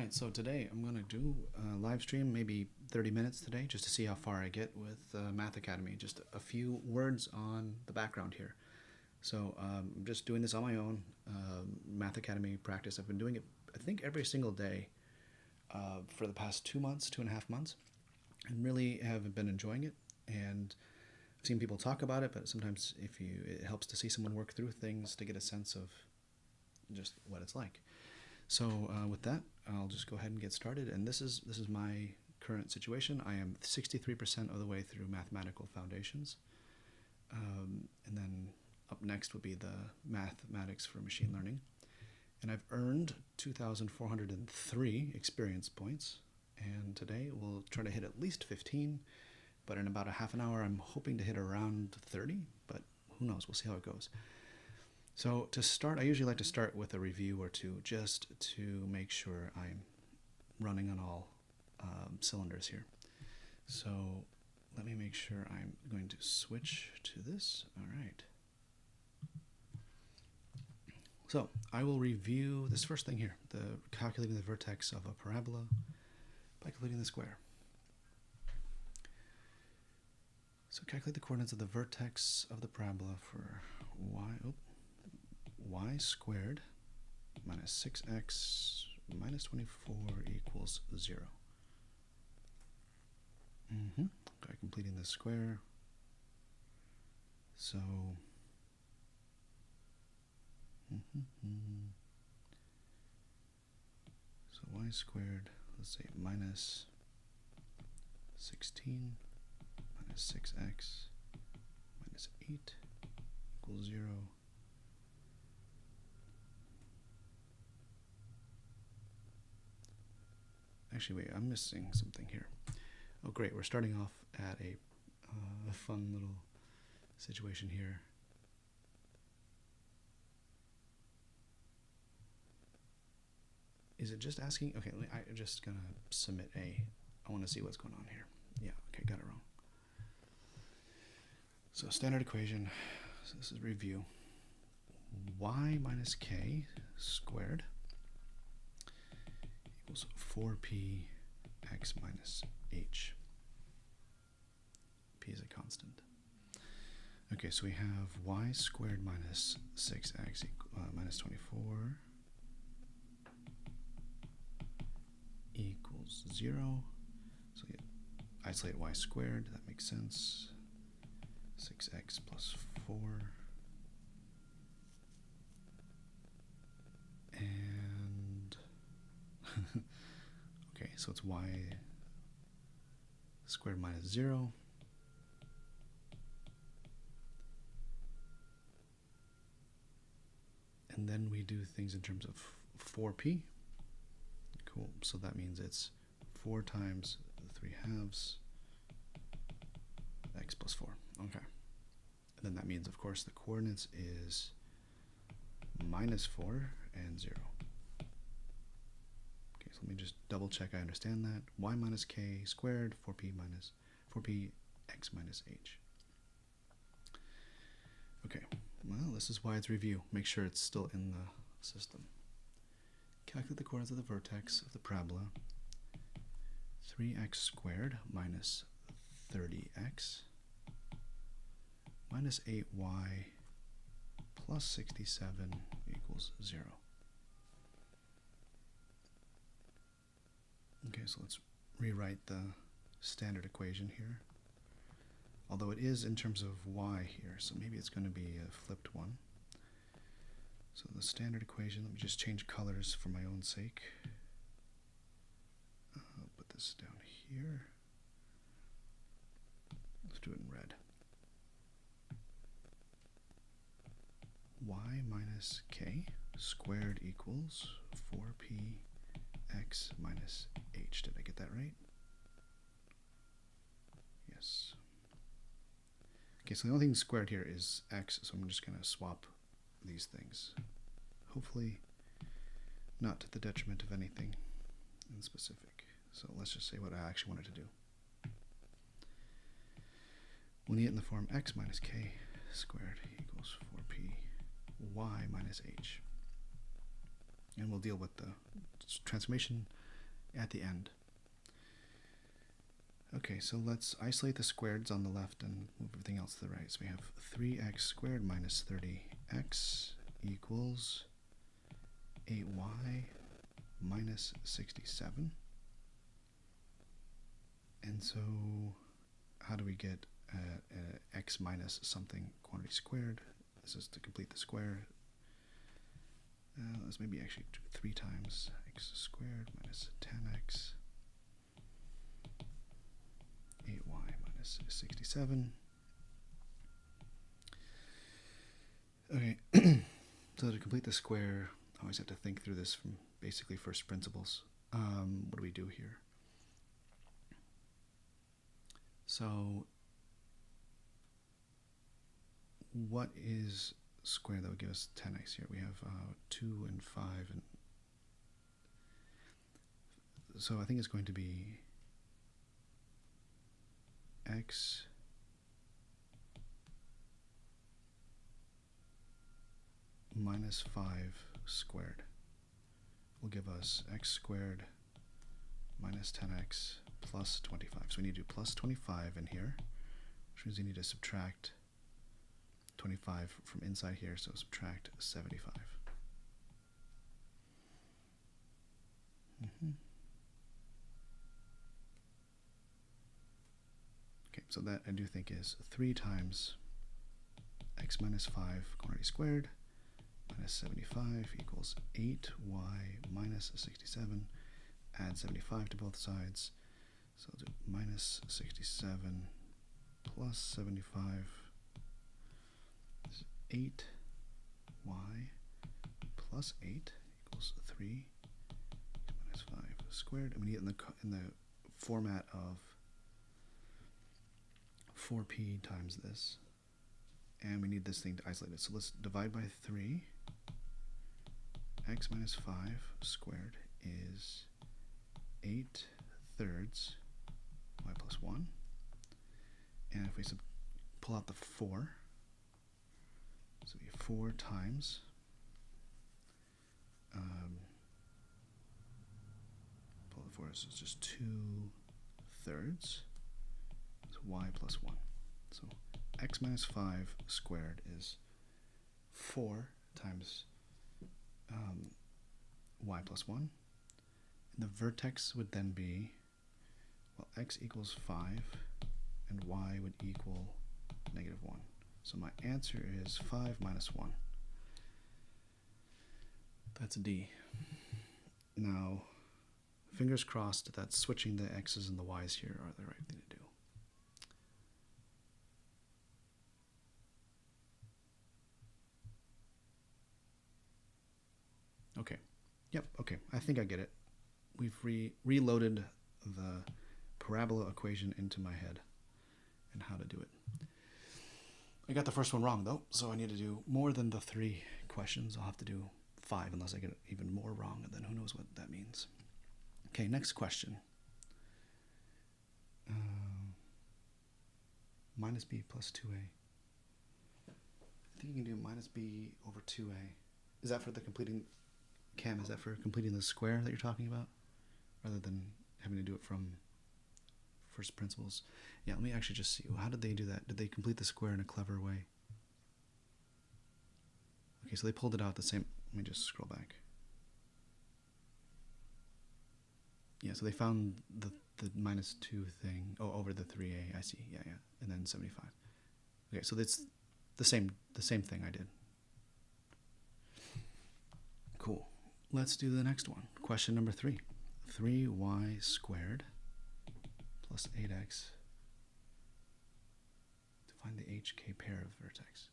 Alright, so today I'm going to do a live stream, maybe 30 minutes today, just to see how far I get with MathAcademy. Just a few words on the background here. So I'm just doing this on my own, MathAcademy practice. I've been doing it, I think, every single day for the past 2.5 months, and really have been enjoying it. And I've seen people talk about it, but sometimes it helps to see someone work through things to get a sense of just what it's like. So with that, I'll just go ahead and get started. And this is my current situation. I am 63% of the way through Mathematical Foundations. And then up next would be the Mathematics for Machine Learning. And I've earned 2,403 experience points. And today we'll try to hit at least 15. But in about a half an hour, I'm hoping to hit around 30. But who knows? We'll see how it goes. So to start, I usually like to start with a review or two, just to make sure I'm running on all cylinders here. So let me make sure I'm going to switch to this. All right. So I will review this first thing here, calculating the vertex of a parabola by calculating the square. So calculate the coordinates of the vertex of the parabola for y squared minus 6x minus 24 equals 0. By completing the square. So so y squared, let's say minus 16 minus 6x minus 8 equals 0. Actually, wait, I'm missing something here. Oh, great, we're starting off at a fun little situation here. Is it just asking? Okay, I'm just going to submit A. I want to see what's going on here. Yeah, okay, got it wrong. So standard equation, so this is review. Y minus k squared equals 4p x minus h. P is a constant. Okay, so we have y squared minus 6x minus 24 equals 0. So you isolate y squared, that makes sense. 6x plus 4. And okay, so it's y squared minus 0. And then we do things in terms of 4p. Cool, so that means it's 4 times 3/2 x plus 4. Okay. And then that means, of course, the coordinates is minus 4 and 0. Okay, so let me just double check I understand that. Y minus k squared, 4p x minus h. Okay, well, this is why it's review. Make sure it's still in the system. Calculate the coordinates of the vertex of the parabola. 3x squared minus 30x minus 8y plus 67 equals 0. Okay, so let's rewrite the standard equation here. Although it is in terms of y here, so maybe it's going to be a flipped one. So the standard equation, let me just change colors for my own sake. I'll put this down here. Let's do it in red. Y minus k squared equals 4p x minus h. Did I get that right? Yes. Okay, so the only thing squared here is x, so I'm just going to swap these things. Hopefully not to the detriment of anything in specific. So let's just say what I actually wanted to do. We'll need it in the form x minus k squared equals 4p y minus h. And we'll deal with the transformation at the end. Okay, so let's isolate the squareds on the left and move everything else to the right. So we have 3x squared minus 30x equals 8y minus 67. And so how do we get x minus something quantity squared? This is to complete the square. Let's maybe actually do 3 times x squared minus 10x 8y minus 67. Okay, so to complete the square, I always have to think through this from basically first principles. What do we do here? So what is square that would give us 10x here? We have 2 and 5, and so I think it's going to be x minus 5 squared will give us x squared minus 10x plus 25. So we need to do plus 25 in here, which means we need to subtract 25 from inside here, so subtract 75. Okay, so that I do think is 3 times x minus 5 quantity squared minus 75 equals 8y minus 67. Add 75 to both sides. So I'll do minus 67 plus 75 is 8y plus 8 equals 3 minus 5 squared. And we need it in the format of 4p times this. And we need this thing to isolate it. So let's divide by 3. X minus 5 squared is 8 thirds y plus 1. And if we pull out the 4, so we have 4 times pull the 4, so it's just 2 thirds. So y plus 1. So x minus 5 squared is 4 times y plus 1. And the vertex would then be, well, x equals 5 and y would equal negative 1. So my answer is 5 minus 1. That's D. Now, fingers crossed that switching the x's and the y's here are the right thing to do. Okay. Yep, okay. I think I get it. We've reloaded the parabola equation into my head and how to do it. I got the first one wrong, though, so I need to do more than the 3 questions. I'll have to do 5 unless I get it even more wrong, and then who knows what that means. Okay, next question. Minus b plus 2a. I think you can do minus b over 2a. Is that for the completing... Cam, is that for completing the square that you're talking about? Rather than having to do it from first principles? Yeah, let me actually just see. How did they do that? Did they complete the square in a clever way? Okay, so they pulled it out the same... Let me just scroll back. Yeah, so they found the minus 2 thing. Oh, over the 3a. I see. Yeah. And then 75. Okay, so that's the same thing I did. Cool. Let's do the next one. Question number 3. 3y squared plus 8x to find the HK pair of vertex.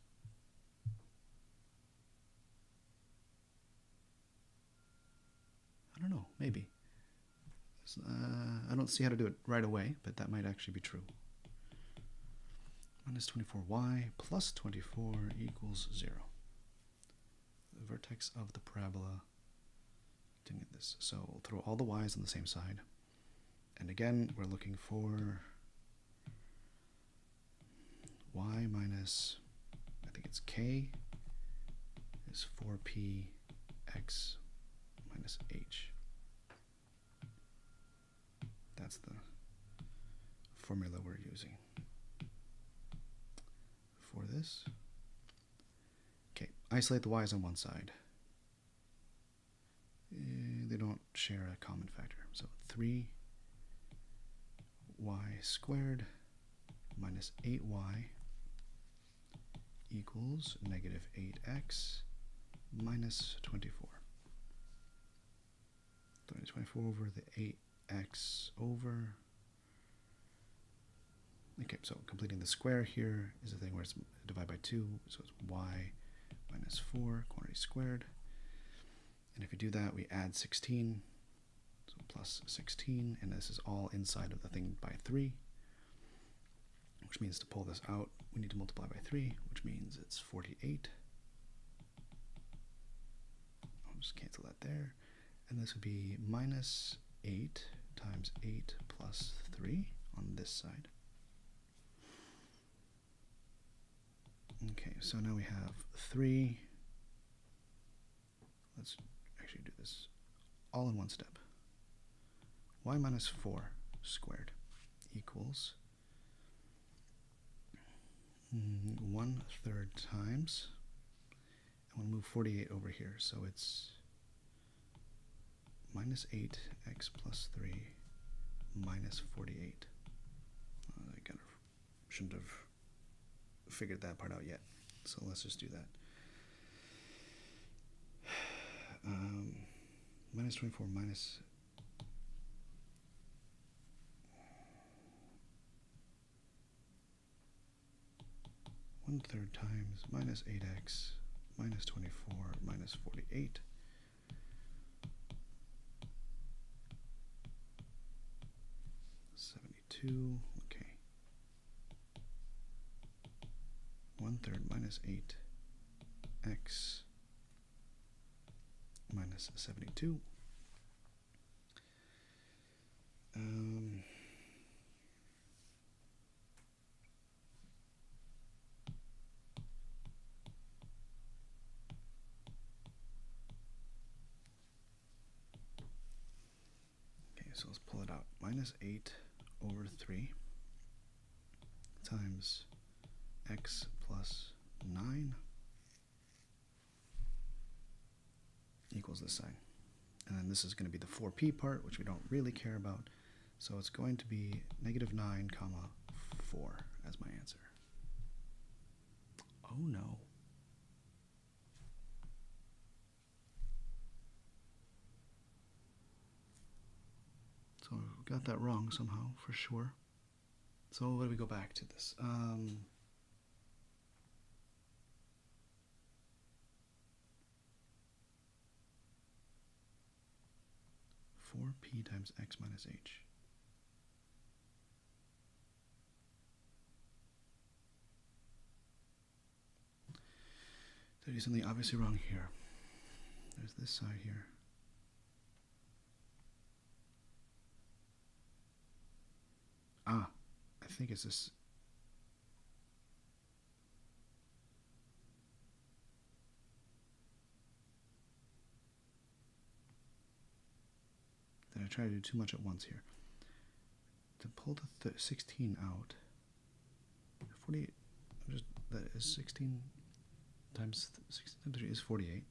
I don't know, maybe. I don't see how to do it right away, but that might actually be true. Minus 24y plus 24 equals 0. The vertex of the parabola. At this. So we'll throw all the y's on the same side. And again, we're looking for y minus, I think it's k, is 4p x minus h. that's the formula we're using for this. Okay, isolate the y's on one side. They don't share a common factor. So 3y squared minus 8y equals negative 8x minus 24. 24 over the 8x over. Okay, so completing the square here is a thing where it's divided by 2, so it's y minus 4, quantity squared. And if we do that, we add 16, so plus 16, and this is all inside of the thing by 3, which means to pull this out, we need to multiply by 3, which means it's 48. I'll just cancel that there. And this would be minus 8 times 8 plus 3 on this side. Okay, so now we have 3. Let's actually do this all in one step. Y minus 4 squared equals 1/3 times, and we'll move 48 over here, so it's minus 8x plus 3 minus 48. I kind of shouldn't have figured that part out yet, so let's just do that. Minus 24 minus 1/3 times minus 8x minus 24 minus 48. Okay. 1/3 minus 8x minus 72. Okay, so let's pull it out. Minus 8 over 3 times x plus 9 equals this side. And then this is going to be the 4p part, which we don't really care about. So it's going to be negative 9 comma 4 as my answer. Oh no. So I got that wrong somehow, for sure. So let me go back to this. 4p times x minus h. Did I do something obviously wrong here? There's this side here. Ah, I think it's this. Did I try to do too much at once here? To pull the 16 out, 48, that is 16 times 16 times 3 is 48.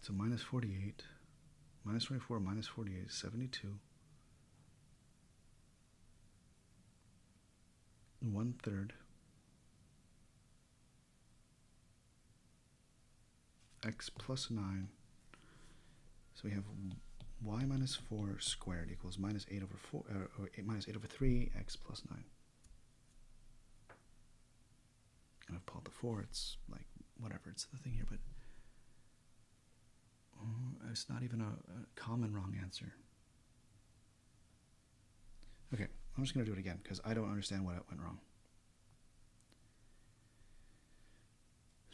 So minus 48, minus 24, minus 48 is 72. 1/3 x plus 9. So we have y minus 4 squared equals minus 8 over 4, or minus 8 over 3 x plus 9. And I've pulled the 4. It's like whatever. It's the thing here, but it's not even a common wrong answer. Okay, I'm just going to do it again because I don't understand what went wrong.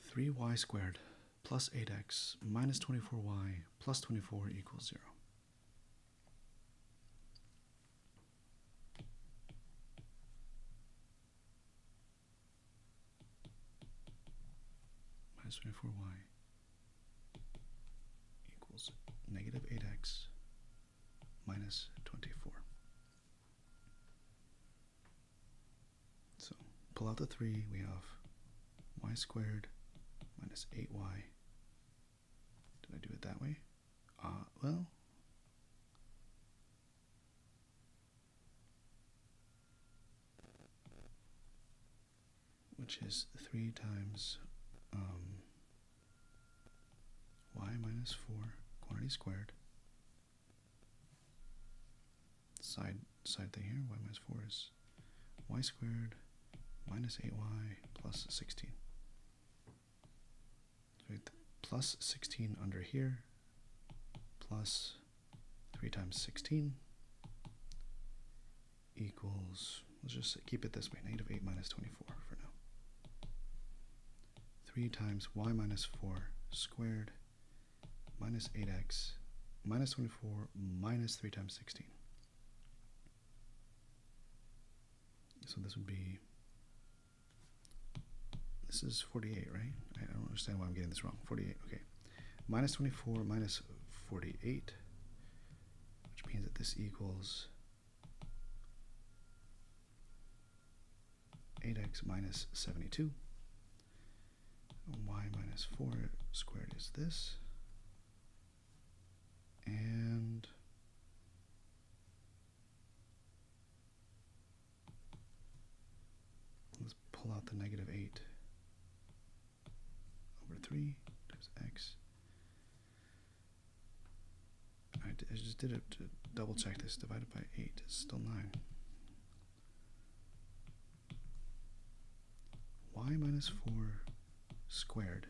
3y squared plus 8x minus 24y plus 24 equals 0. Minus 24y equals negative 8x minus 24. So pull out the 3, we have y squared minus 8y. Did I do it that way? Well, which is 3 times y minus 4 quantity squared. Side thing here, y minus 4 is y squared minus 8y plus 16. So we have the plus 16 under here, plus 3 times 16 equals, let's just keep it this way, negative 8 minus 24 for now. 3 times y minus 4 squared minus 8x minus 24 minus 3 times 16. So this would be, this is 48, right? I don't understand why I'm getting this wrong. 48, okay. Minus 24 minus 48, which means that this equals 8x minus 72. Y minus 4 squared is this. And let's pull out the negative 8 over 3 times x. I just did it to double check this. Divided by 8 is still 9. Y minus 4 squared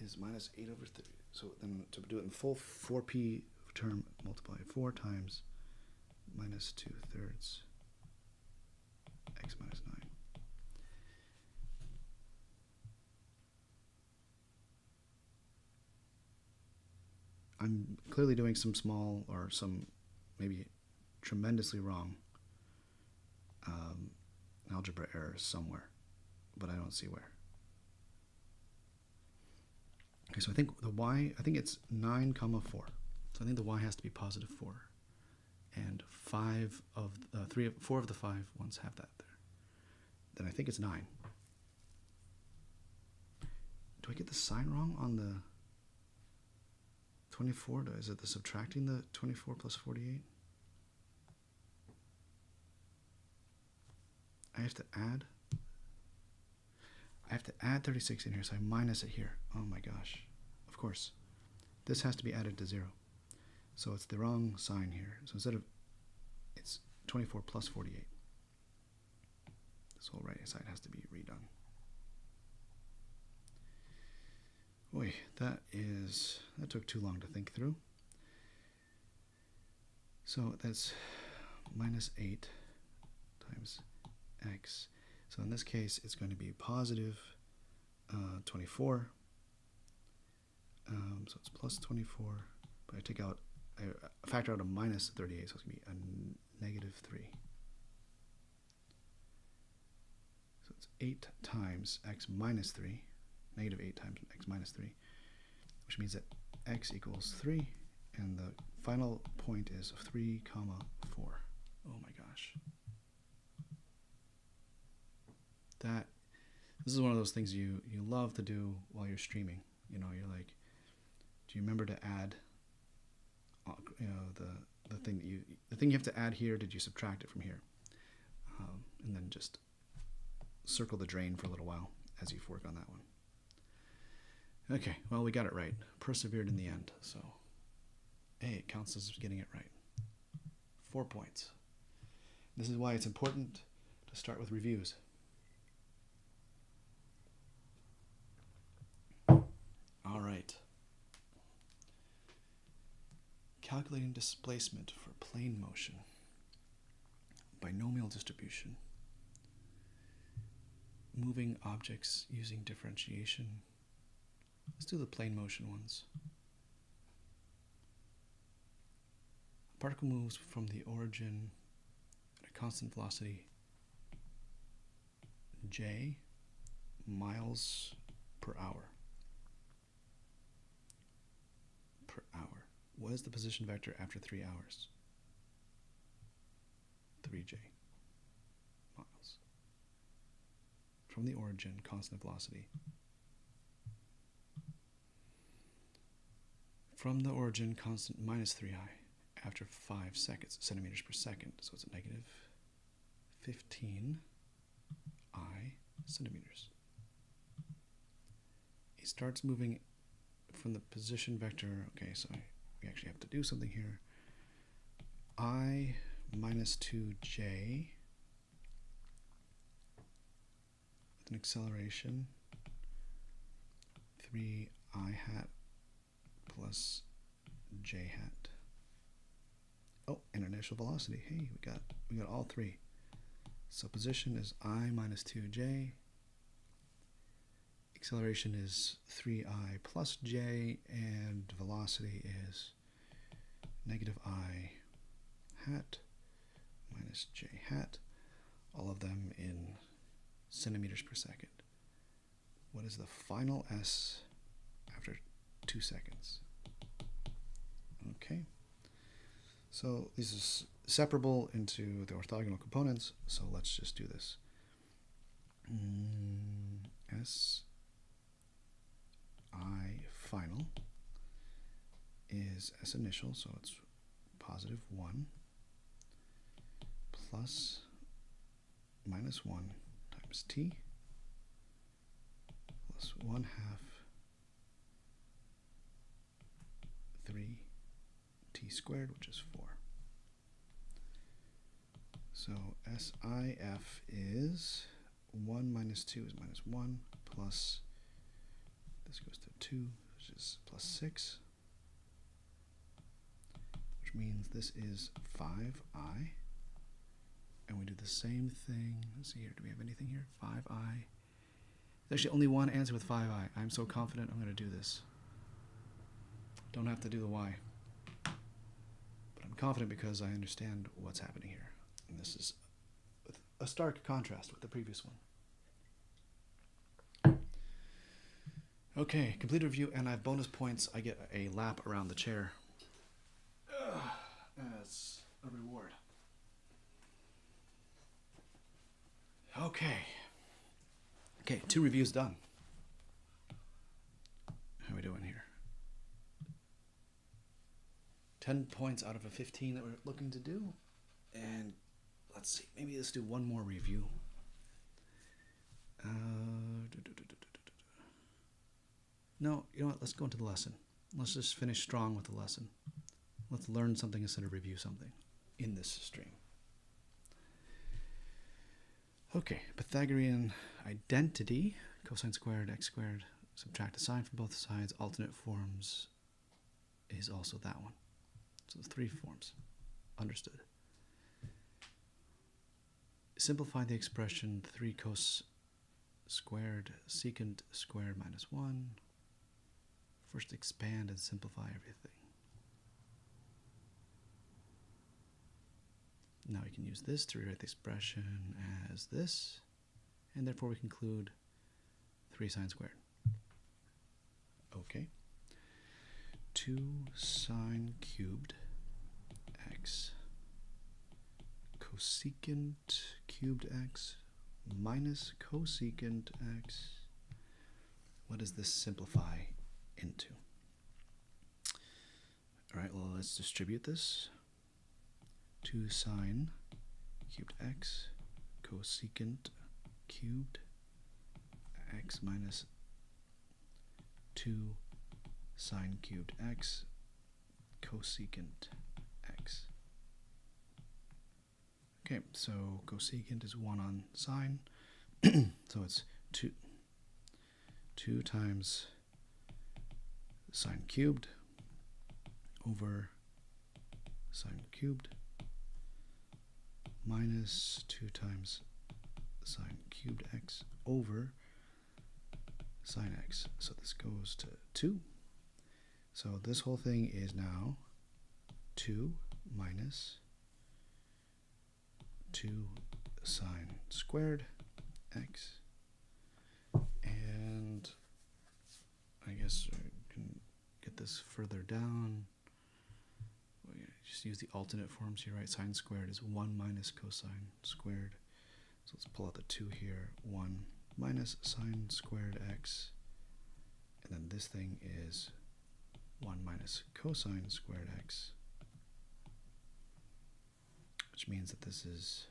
is minus 8 over 3. So then to do it in full 4p term, multiply 4 times minus 2/3 x minus 9. I'm clearly doing some small or some maybe tremendously wrong algebra errors somewhere, but I don't see where. Okay, so I think the y, I think it's 9 comma 4. So I think the y has to be positive 4. And 4 of the 5 ones have that there. Then I think it's 9. Do I get the sign wrong on the 24? Is it the subtracting the 24 plus 48? I have to add 36 in here, so I minus it here. Oh my gosh. Of course. This has to be added to 0. So it's the wrong sign here. So instead of, it's 24 plus 48. This whole right side has to be redone. Boy, that took too long to think through. So that's minus 8 times x. So in this case, it's going to be positive 24. So it's plus 24, but I factor out a minus 38, so it's going to be a negative 3. So it's 8 times x minus 3, negative 8 times x minus 3, which means that x equals 3, and the final point is 3 comma 4. Oh my gosh. This is one of those things you love to do while you're streaming. You know, you're like, do you remember to add, the thing you have to add here? Did you subtract it from here? And then just circle the drain for a little while as you work on that one. Okay, well, we got it right. Persevered in the end. So, hey, it counts as getting it right. 4 points. This is why it's important to start with reviews. All right. Calculating displacement for plane motion. Binomial distribution. Moving objects using differentiation. Let's do the plane motion ones. A particle moves from the origin at a constant velocity j miles per hour. What is the position vector after 3 hours? 3j miles. From the origin, constant velocity. From the origin, constant minus 3i after 5 seconds, centimeters per second. So it's a negative 15 I centimeters. He starts moving from the position vector. Okay, so we actually have to do something here. I minus 2j with an acceleration 3i hat plus j hat. Oh, and initial velocity. Hey, we got all three. So position is I minus 2j. Acceleration is 3i plus j, and velocity is negative I hat minus j hat. All of them in centimeters per second. What is the final S after 2 seconds? Okay. So this is separable into the orthogonal components, so let's just do this. S I final is S initial, so it's positive 1 plus minus 1 times t plus 1/2 3t squared, which is 4. So SIF is 1 minus 2 is minus 1 plus, this goes to 2, which is plus 6, which means this is 5i. And we do the same thing. Let's see here. Do we have anything here? 5i. There's actually only one answer with 5i. I'm so confident I'm going to do this. Don't have to do the y. But I'm confident because I understand what's happening here. And this is a stark contrast with the previous one. Okay, complete review, and I have bonus points. I get a lap around the chair as a reward. Okay, 2 reviews done. How are we doing here? 10 points out of a 15 that we're looking to do. And let's see, maybe let's do one more review. No, you know what? Let's go into the lesson. Let's just finish strong with the lesson. Let's learn something instead of review something in this stream. Okay, Pythagorean identity, cosine squared, x squared, subtract a sine from both sides, alternate forms is also that one. So 3 forms. Understood. Simplify the expression 3 cos squared secant squared minus 1. First expand and simplify everything. Now we can use this to rewrite the expression as this, and therefore we conclude 3 sine squared. Okay. 2 sine cubed x cosecant cubed x minus cosecant x. What does this simplify into? All right, well, let's distribute this. 2 sine cubed x cosecant cubed x minus 2 sine cubed x cosecant x. Okay, so cosecant is 1 on sine, so it's 2 times sine cubed over sine cubed minus 2 times sine cubed x over sine x. So this goes to 2. So this whole thing is now 2 minus 2 sine squared x. And I guess I can get this further down. just use the alternate forms here, right? Sine squared is 1 minus cosine squared. So let's pull out the 2 here. 1 minus sine squared x. And then this thing is 1 minus cosine squared x. Which means that this is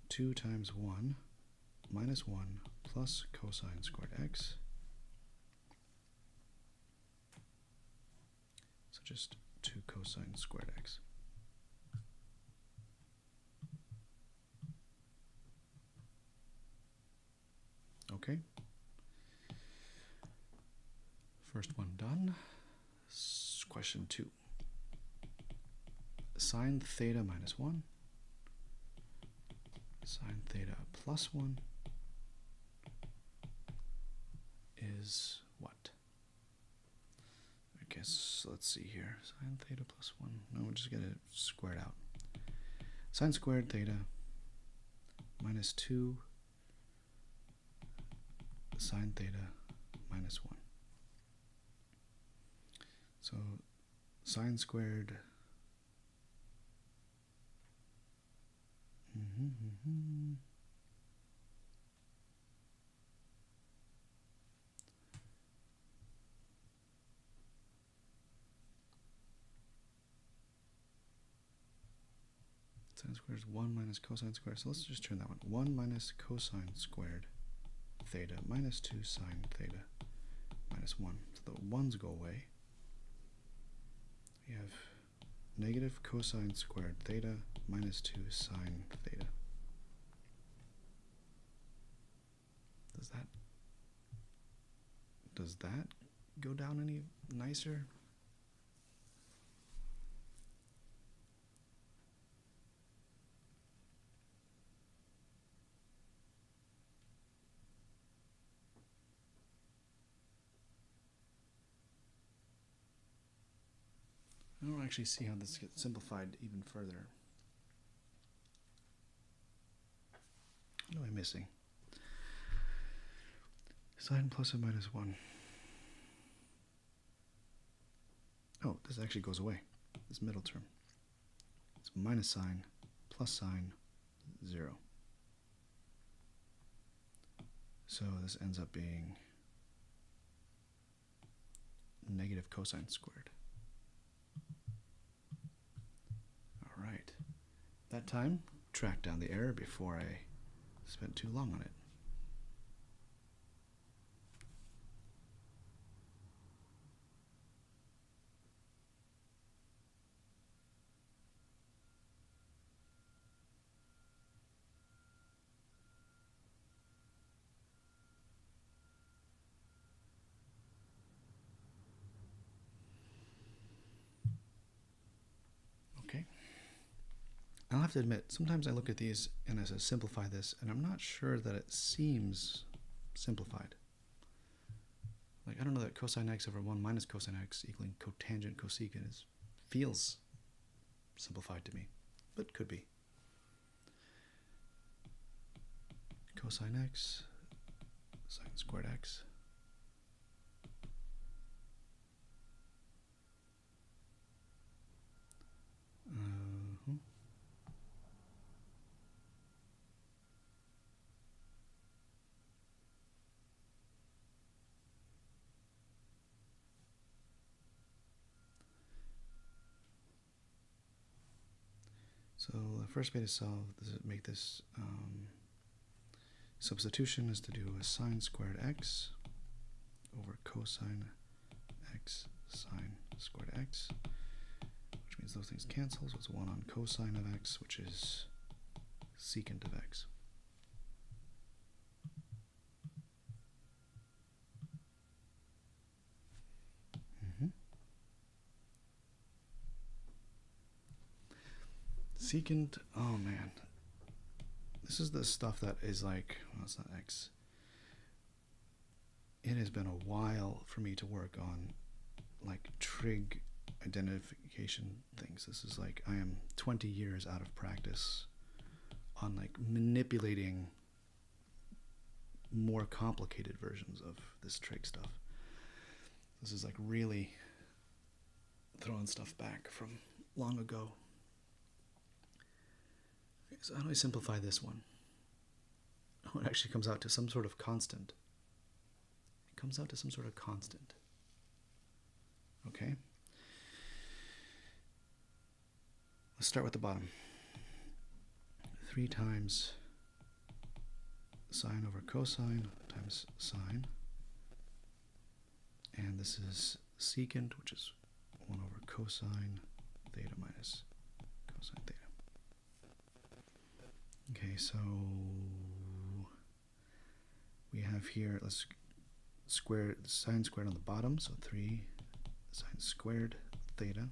2 times 1 minus 1 plus cosine squared x. So just 2 cosine squared x. Okay. First one done. Question 2. Sine theta minus 1. Sine theta plus 1 is what? I guess, let's see here. Sine theta plus 1. No, we'll just get it squared out. Sine squared theta minus 2 sine theta minus 1. So sine squared sine squared is 1 minus cosine squared. So let's just turn that one. 1 minus cosine squared theta minus 2 sine theta minus 1. So the 1's go away. We have negative cosine squared theta minus 2 sine theta. Does that go down any nicer? I don't actually see how this gets simplified even further. What am I missing? Sine plus or minus 1. Oh, this actually goes away. This middle term. It's minus sine plus sine 0. So this ends up being negative cosine squared. All right. That time, track down the error before I spent too long on it. I'll have to admit, sometimes I look at these and I say simplify this, and I'm not sure that it seems simplified. Like, I don't know that cosine x over 1 minus cosine x equaling cotangent cosecant feels simplified to me, but could be. Cosine x, sine squared x. So the first way to solve this, make this substitution is to do a sine squared x over cosine x sine squared x, which means those things cancel, so it's 1 on cosine of x, which is secant of x. Secant, oh man, this is the stuff that is like, well, it's not x. It has been a while for me to work on like trig identification things. This is like, I am 20 years out of practice on like manipulating more complicated versions of this trig stuff. This is like really throwing stuff back from long ago. Okay, so how do I simplify this one? Oh, it actually comes out to some sort of constant. It comes out to some sort of constant. Okay. Let's start with the bottom. 3 times sine over cosine times sine. And this is secant, which is 1 over cosine theta minus cosine theta. Okay, so we have here, let's square sine squared on the bottom, so 3 sine squared theta.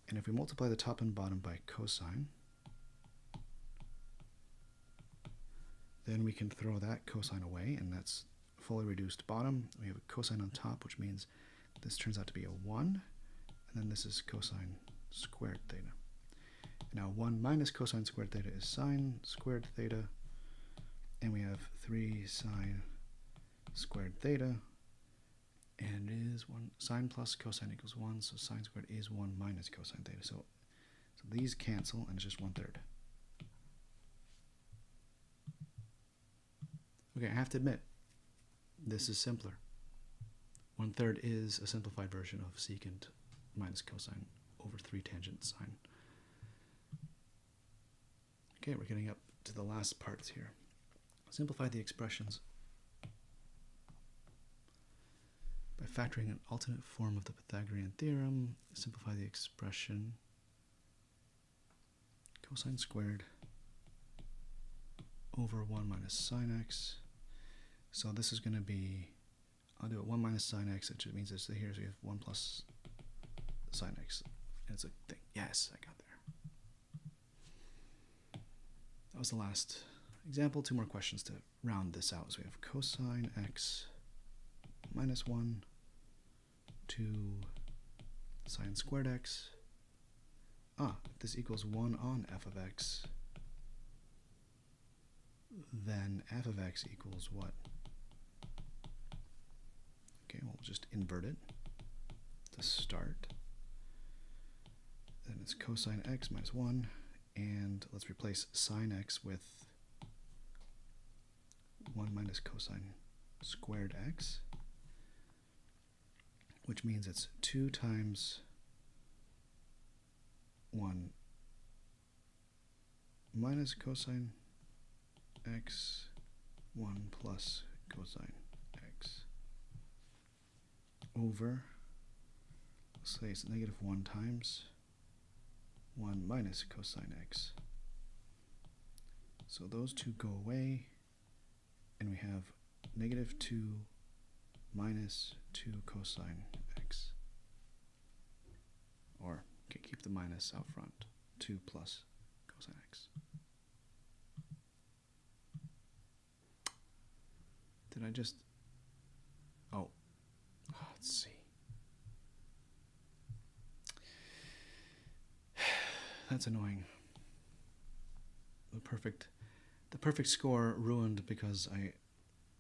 And if we multiply the top and bottom by cosine, then we can throw that cosine away, and that's fully reduced bottom. We have a cosine on top, which means this turns out to be a 1, and then this is cosine squared theta. Now 1 minus cosine squared theta is sine squared theta, and we have 3 sine squared theta, and it is 1 sine plus cosine equals 1, so sine squared is 1 minus cosine theta. So these cancel, and it's just 1/3. Okay, I have to admit, this is simpler. 1/3 is a simplified version of secant minus cosine over 3 tangent sine. Okay, we're getting up to the last parts here. Simplify the expressions by factoring an alternate form of the Pythagorean theorem. Simplify the expression cosine squared over 1 minus sine x. So this is going to be, I'll do it 1 minus sine x, which means it's here, so we have 1 plus sine x. And it's a thing. Yes, I got there. That was the last example. 2 more questions to round this out. So we have cosine x minus 1 to sine squared x. If this equals 1 on f of x, then f of x equals what? Okay, we'll just invert it to start. Then it's cosine x minus 1, and let's replace sine x with 1 minus cosine squared x, which means it's 2 times 1 minus cosine x, 1 plus cosine x, over, let's say it's negative 1 times 1 minus cosine x. So those two go away, and we have negative 2 minus 2 cosine x. Or, okay, keep the minus out front. 2 plus cosine x. Did I just... let's see. That's annoying. The perfect score ruined because I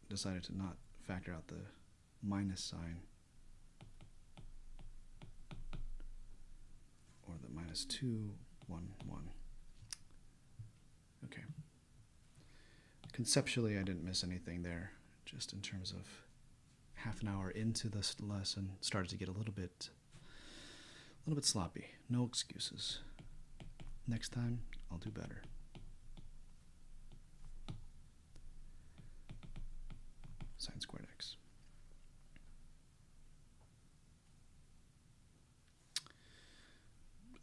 decided to not factor out the minus sign, or the minus 2, 1, 1. Okay. Conceptually, I didn't miss anything there. Just in terms of half an hour into this lesson, started to get a little bit sloppy. No excuses. Next time, I'll do better. Sine squared x.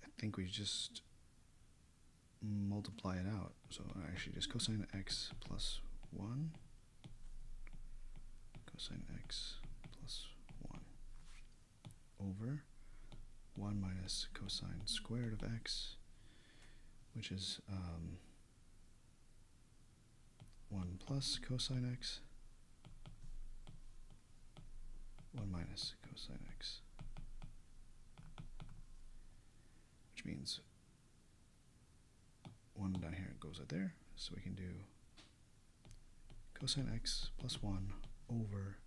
I think we just multiply it out. So actually just cosine x plus 1, cosine x plus 1 over 1 minus cosine squared of x, which is 1 plus cosine x, 1 minus cosine x, which means 1 down here goes out there, so we can do cosine x plus 1 over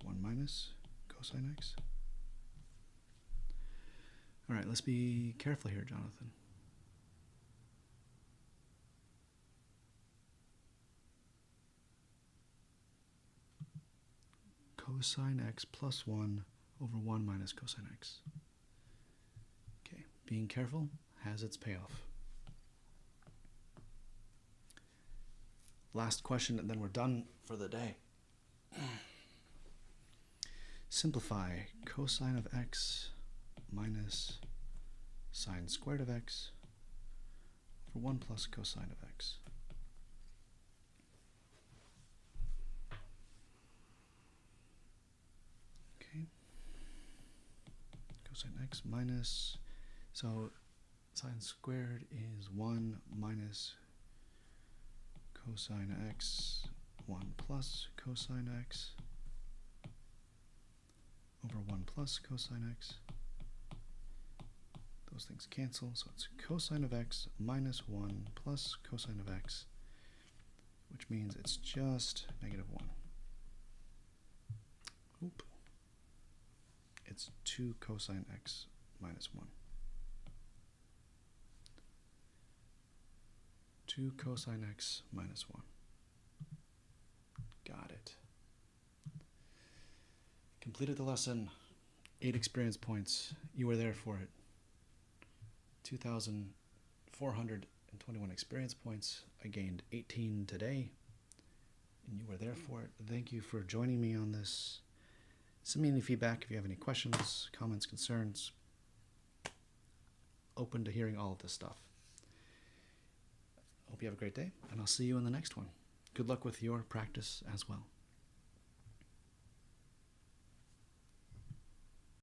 1 minus cosine x. All right, let's be careful here, Jonathan. Cosine x plus 1 over 1 minus cosine x. Okay, being careful has its payoff. Last question, and then we're done for the day. Simplify cosine of x minus sine squared of x over 1 plus cosine of x. Okay. Cosine x minus, so sine squared is 1 minus cosine x, 1 plus cosine x over 1 plus cosine x. Those things cancel, so it's cosine of x minus 1 plus cosine of x, which means it's just negative 1. Oop. It's 2 cosine x minus 1. 2 cosine x minus 1. Got it. Completed the lesson. 8 experience points. You were there for it. 2,421 experience points. I gained 18 today, and you were there for it. Thank you for joining me on this. Send me any feedback if you have any questions, comments, concerns. Open to hearing all of this stuff. Hope you have a great day, and I'll see you in the next one. Good luck with your practice as well.